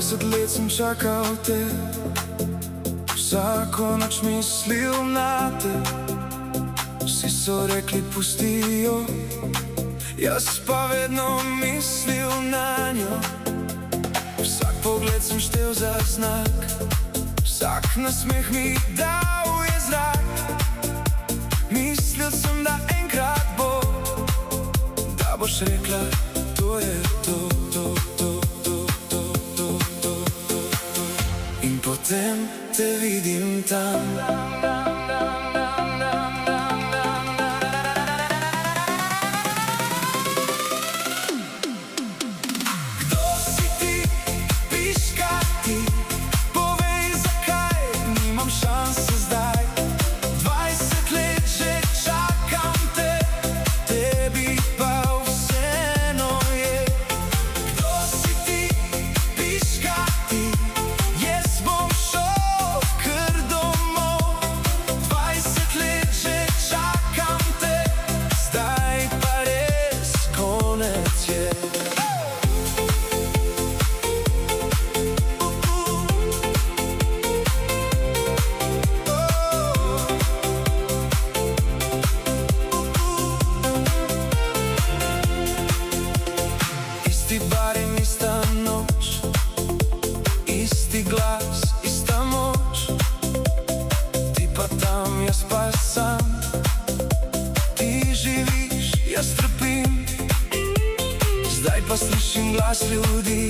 20 let sem čakal te, vsako noč mislil na te. Vsi so rekli pusti jo, jaz pa vedno mislil na njo. Vsak pogled sem štel za znak, vsak nasmeh mi dal je zrak. Mislil sem, da enkrat bo, da boš rekla, to je to, to, to, to, to, to, to, to. In potem te vidim tam. Kdo si ti, piška ti, povej zakaj, nimam šanse zdaj. 20 let že čakam te, tebi pa vseeno je. Kdo si ti, piška ti, jaz bom šel kar domov. 20 let že čakam te, zdaj pa res konec je. Isti bar in ista noč, isti glas, ista moč. Ti pa tam, jaz pa sam. Ti živiš, jaz trpim. Zdaj pa slišim glas ljudi,